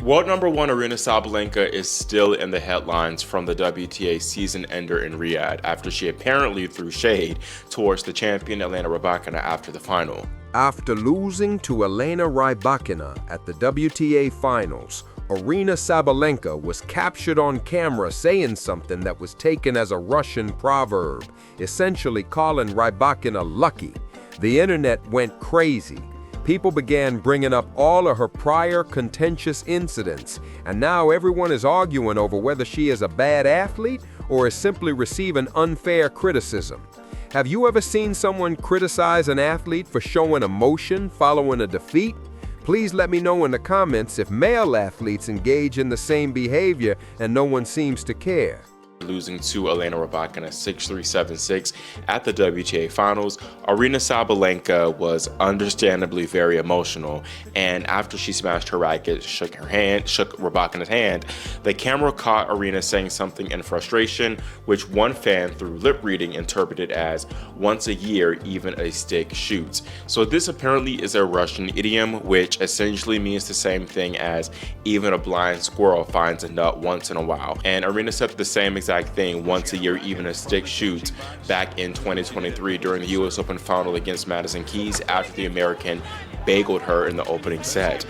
World number one Aryna Sabalenka is still in the headlines from the WTA season ender in Riyadh after she apparently threw shade towards the champion Elena Rybakina after the final. After losing to Elena Rybakina at the WTA finals, Aryna Sabalenka was captured on camera saying something that was taken as a Russian proverb, essentially calling Rybakina lucky. The internet went crazy. People began bringing up all of her prior contentious incidents, and now everyone is arguing over whether she is a bad athlete or is simply receiving unfair criticism. Have you ever seen someone criticize an athlete for showing emotion following a defeat? Please let me know in the comments if male athletes engage in the same behavior and no one seems to care. Losing to Elena Rybakina 6-3, 7-6 at the WTA finals, Aryna Sabalenka was understandably very emotional, and after she smashed her racket, shook Rybakina's hand, the camera caught Aryna saying something in frustration, which one fan through lip reading interpreted as "once a year, even a stick shoots." So this apparently is a Russian idiom, which essentially means the same thing as "even a blind squirrel finds a nut once in a while." And Aryna said the same exact thing, "once a year, even a stick shoots," back in 2023 during the US Open final against Madison Keys after the American bageled her in the opening set.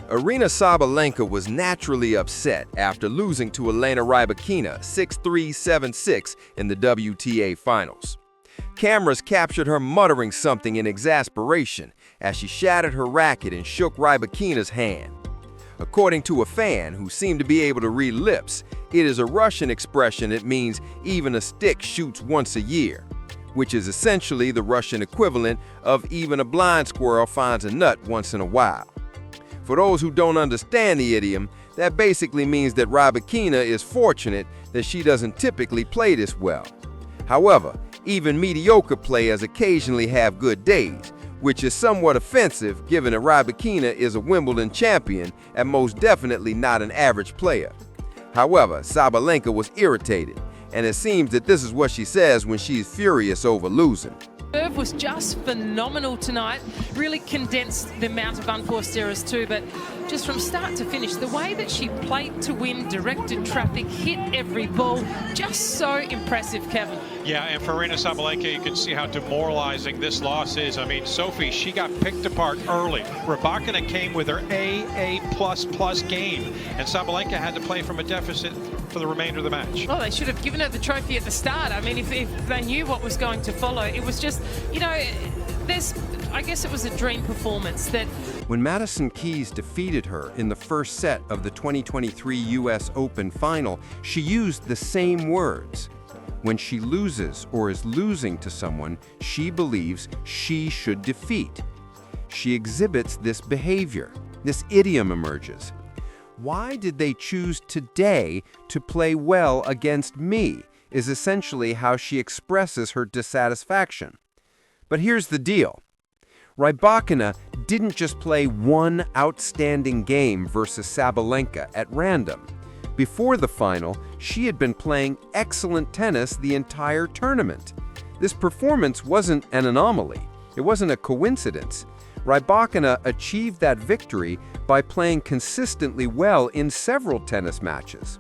Aryna Sabalenka was naturally upset after losing to Elena Rybakina 6-3, 7-6 in the WTA finals. Cameras captured her muttering something in exasperation as she shattered her racket and shook Rybakina's hand. According to a fan who seemed to be able to read lips, it is a Russian expression that means "even a stick shoots once a year," which is essentially the Russian equivalent of "even a blind squirrel finds a nut once in a while." For those who don't understand the idiom, that basically means that Rybakina is fortunate that she doesn't typically play this well. However, even mediocre players occasionally have good days, which is somewhat offensive given that Rybakina is a Wimbledon champion and most definitely not an average player. However, Sabalenka was irritated, and it seems that this is what she says when she's furious over losing. Serve was just phenomenal tonight, really condensed the amount of unforced errors too, but just from start to finish, the way that she played to win, directed traffic, hit every ball, just so impressive, Kevin. Yeah, and for Aryna Sabalenka, you can see how demoralizing this loss is. I mean, Sophie, she got picked apart early. Rybakina came with her AA++ game, and Sabalenka had to play from a deficit for the remainder of the match. Well, they should have given her the trophy at the start. I mean, if they knew what was going to follow, it was just, you know, I guess it was a dream performance that... When Madison Keys defeated her in the first set of the 2023 US Open final, she used the same words. When she loses or is losing to someone she believes she should defeat. She exhibits this behavior. This idiom emerges. Why did they choose today to play well against me is essentially how she expresses her dissatisfaction. But here's the deal. Rybakina didn't just play one outstanding game versus Sabalenka at random. Before the final, she had been playing excellent tennis the entire tournament. This performance wasn't an anomaly. It wasn't a coincidence. Rybakina achieved that victory by playing consistently well in several tennis matches.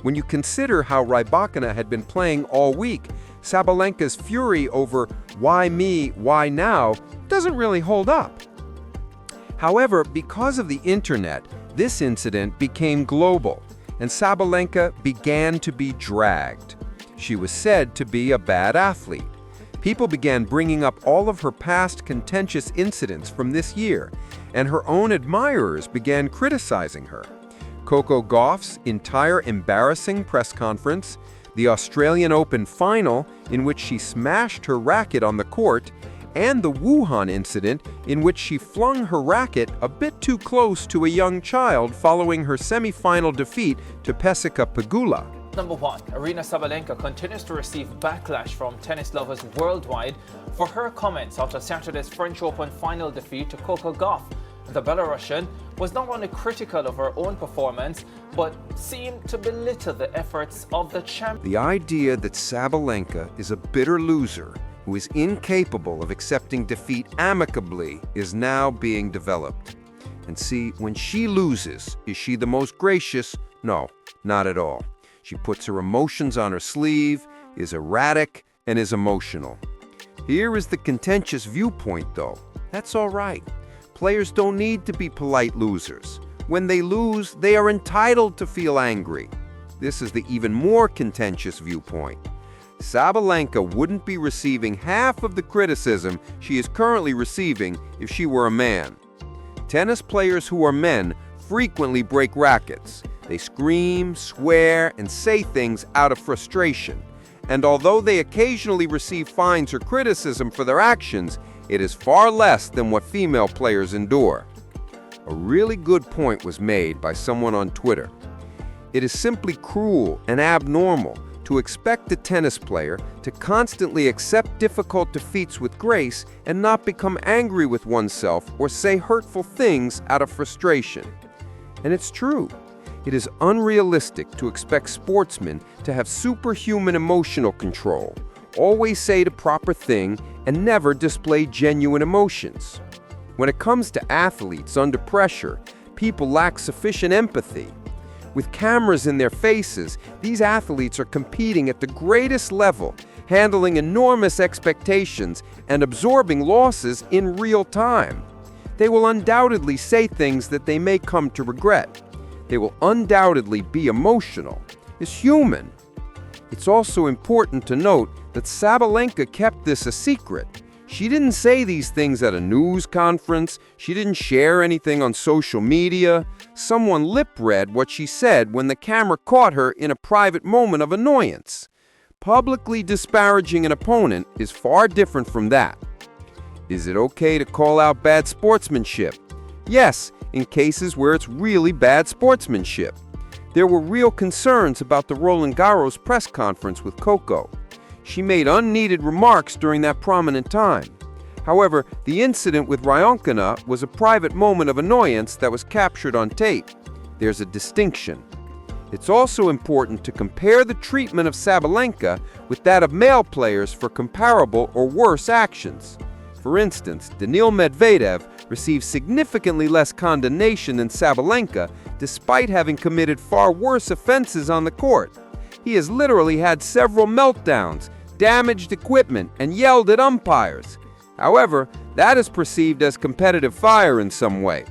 When you consider how Rybakina had been playing all week, Sabalenka's fury over "why me, why now" doesn't really hold up. However, because of the internet, this incident became global, and Sabalenka began to be dragged. She was said to be a bad athlete. People began bringing up all of her past contentious incidents from this year, and her own admirers began criticizing her. Coco Gauff's entire embarrassing press conference, the Australian Open final in which she smashed her racket on the court, and the Wuhan incident in which she flung her racket a bit too close to a young child following her semi-final defeat to Pesica Pegula. Number 1, Aryna Sabalenka continues to receive backlash from tennis lovers worldwide for her comments after Saturday's French Open final defeat to Coco Gauff. The Belarusian was not only critical of her own performance, but seemed to belittle the efforts of the champion. The idea that Sabalenka is a bitter loser who is incapable of accepting defeat amicably is now being developed. And see, when she loses, is she the most gracious? No, not at all. She puts her emotions on her sleeve, is erratic, and is emotional. Here is the contentious viewpoint, though. That's all right. Players don't need to be polite losers. When they lose, they are entitled to feel angry. This is the even more contentious viewpoint. Sabalenka wouldn't be receiving half of the criticism she is currently receiving if she were a man. Tennis players who are men frequently break rackets. They scream, swear, and say things out of frustration. And although they occasionally receive fines or criticism for their actions, it is far less than what female players endure. A really good point was made by someone on Twitter. It is simply cruel and abnormal to expect a tennis player to constantly accept difficult defeats with grace and not become angry with oneself or say hurtful things out of frustration. And it's true. It is unrealistic to expect sportsmen to have superhuman emotional control, always say the proper thing, and never display genuine emotions. When it comes to athletes under pressure, people lack sufficient empathy. With cameras in their faces, these athletes are competing at the greatest level, handling enormous expectations and absorbing losses in real time. They will undoubtedly say things that they may come to regret. They will undoubtedly be emotional. It's human. It's also important to note that Sabalenka kept this a secret. She didn't say these things at a news conference. She didn't share anything on social media. Someone lip-read what she said when the camera caught her in a private moment of annoyance. Publicly disparaging an opponent is far different from that. Is it okay to call out bad sportsmanship? Yes, in cases where it's really bad sportsmanship. There were real concerns about the Roland Garros press conference with Coco. She made unneeded remarks during that prominent time. However, the incident with Rybakina was a private moment of annoyance that was captured on tape. There's a distinction. It's also important to compare the treatment of Sabalenka with that of male players for comparable or worse actions. For instance, Daniil Medvedev received significantly less condemnation than Sabalenka, despite having committed far worse offenses on the court. He has literally had several meltdowns, damaged equipment, and yelled at umpires. However, that is perceived as competitive fire in some way.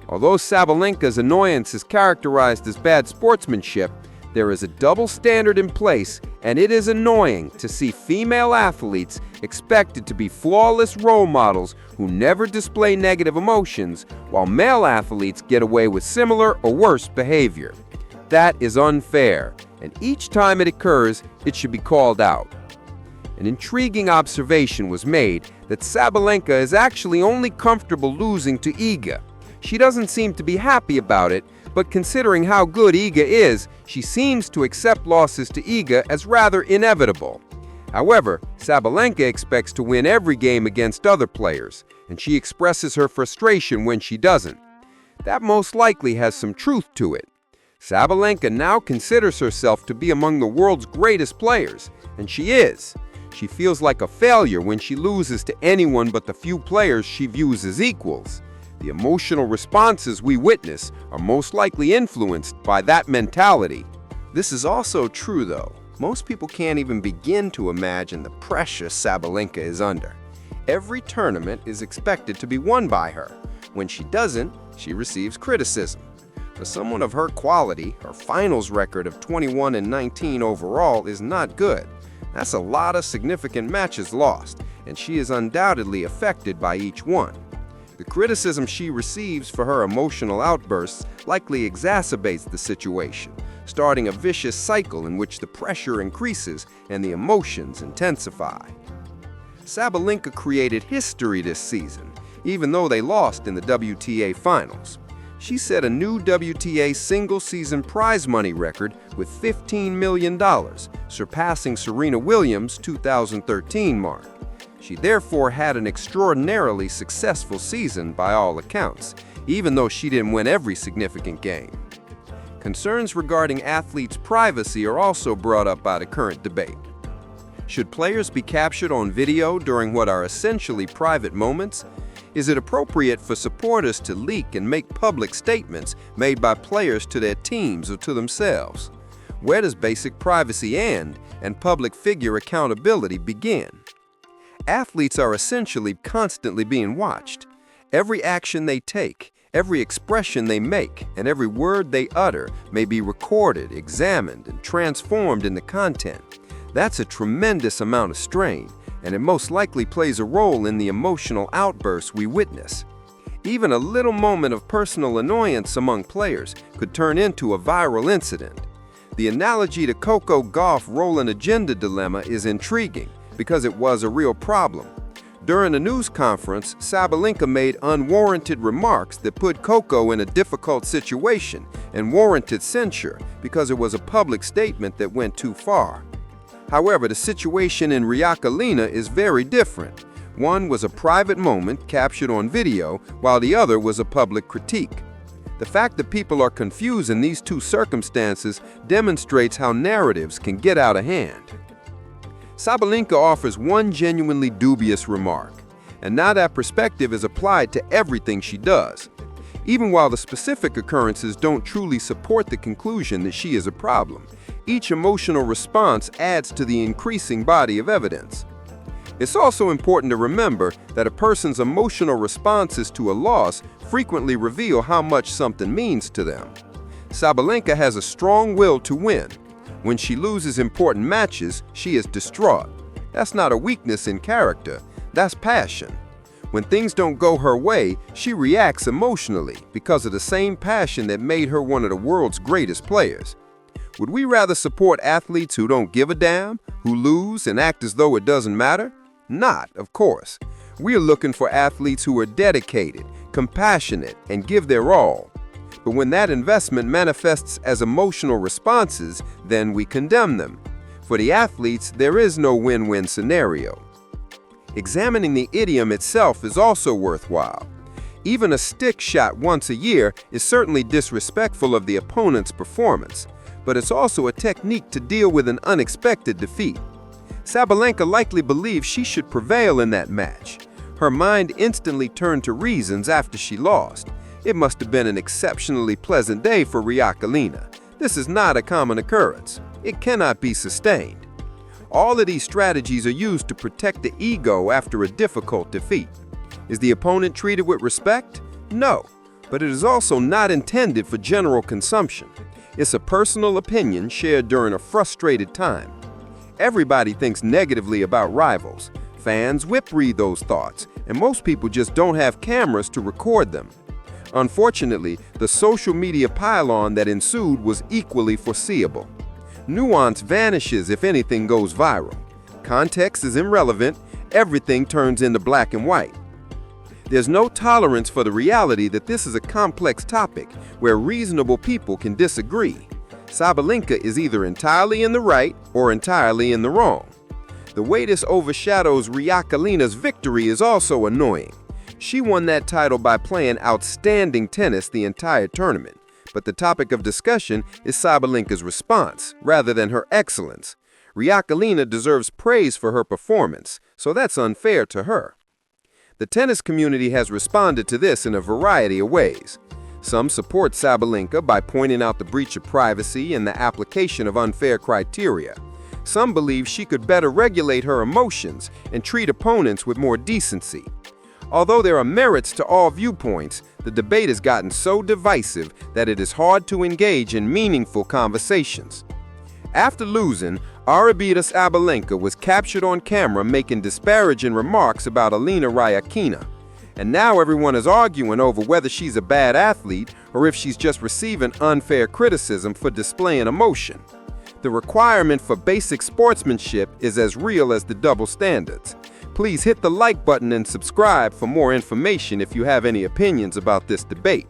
Although Sabalenka's annoyance is characterized as bad sportsmanship, there is a double standard in place, and it is annoying to see female athletes expected to be flawless role models who never display negative emotions, while male athletes get away with similar or worse behavior. That is unfair, and each time it occurs, it should be called out. An intriguing observation was made that Sabalenka is actually only comfortable losing to Iga. She doesn't seem to be happy about it, but considering how good Iga is, she seems to accept losses to Iga as rather inevitable. However, Sabalenka expects to win every game against other players, and she expresses her frustration when she doesn't. That most likely has some truth to it. Sabalenka now considers herself to be among the world's greatest players, and she is. She feels like a failure when she loses to anyone but the few players she views as equals. The emotional responses we witness are most likely influenced by that mentality. This is also true, though. Most people can't even begin to imagine the pressure Sabalenka is under. Every tournament is expected to be won by her. When she doesn't, she receives criticism. For someone of her quality, her finals record of 21-19 overall is not good. That's a lot of significant matches lost, and she is undoubtedly affected by each one. The criticism she receives for her emotional outbursts likely exacerbates the situation, starting a vicious cycle in which the pressure increases and the emotions intensify. Sabalenka created history this season, even though they lost in the WTA Finals. She set a new WTA single-season prize money record with $15 million, surpassing Serena Williams' 2013 mark. She therefore had an extraordinarily successful season by all accounts, even though she didn't win every significant game. Concerns regarding athletes' privacy are also brought up by the current debate. Should players be captured on video during what are essentially private moments? Is it appropriate for supporters to leak and make public statements made by players to their teams or to themselves? Where does basic privacy end and public figure accountability begin? Athletes are essentially constantly being watched. Every action they take, every expression they make, and every word they utter may be recorded, examined, and transformed into content. That's a tremendous amount of strain, and it most likely plays a role in the emotional outbursts we witness. Even a little moment of personal annoyance among players could turn into a viral incident. The analogy to Coco Gauff rolling agenda dilemma is intriguing because it was a real problem. During a news conference, Sabalenka made unwarranted remarks that put Coco in a difficult situation and warranted censure because it was a public statement that went too far. However, the situation in Rybakina is very different. One was a private moment captured on video, while the other was a public critique. The fact that people are confused in these two circumstances demonstrates how narratives can get out of hand. Sabalenka offers one genuinely dubious remark, and now that perspective is applied to everything she does. Even while the specific occurrences don't truly support the conclusion that she is a problem, each emotional response adds to the increasing body of evidence. It's also important to remember that a person's emotional responses to a loss frequently reveal how much something means to them. Sabalenka has a strong will to win. When she loses important matches, she is distraught. That's not a weakness in character, that's passion. When things don't go her way, she reacts emotionally because of the same passion that made her one of the world's greatest players. Would we rather support athletes who don't give a damn, who lose and act as though it doesn't matter? Not, of course. We are looking for athletes who are dedicated, compassionate, and give their all. But when that investment manifests as emotional responses, then we condemn them. For the athletes, there is no win-win scenario. Examining the idiom itself is also worthwhile. Even a stick shot once a year is certainly disrespectful of the opponent's performance, but it's also a technique to deal with an unexpected defeat. Sabalenka likely believes she should prevail in that match. Her mind instantly turned to reasons after she lost. It must have been an exceptionally pleasant day for Rybakina. This is not a common occurrence. It cannot be sustained. All of these strategies are used to protect the ego after a difficult defeat. Is the opponent treated with respect? No, but it is also not intended for general consumption. It's a personal opinion shared during a frustrated time. Everybody thinks negatively about rivals. Fans whip-read those thoughts, and most people just don't have cameras to record them. Unfortunately, the social media pile-on that ensued was equally foreseeable. Nuance vanishes if anything goes viral. Context is irrelevant, everything turns into black and white. There's no tolerance for the reality that this is a complex topic where reasonable people can disagree. Sabalenka is either entirely in the right or entirely in the wrong. The way this overshadows Rybakina's victory is also annoying. She won that title by playing outstanding tennis the entire tournament, but the topic of discussion is Sabalenka's response rather than her excellence. Rybakina deserves praise for her performance, so that's unfair to her. The tennis community has responded to this in a variety of ways. Some support Sabalenka by pointing out the breach of privacy and the application of unfair criteria. Some believe she could better regulate her emotions and treat opponents with more decency. Although there are merits to all viewpoints, the debate has gotten so divisive that it is hard to engage in meaningful conversations. After losing, Aryna Sabalenka was captured on camera making disparaging remarks about Elena Rybakina. And now everyone is arguing over whether she's a bad athlete or if she's just receiving unfair criticism for displaying emotion. The requirement for basic sportsmanship is as real as the double standards. Please hit the like button and subscribe for more information if you have any opinions about this debate.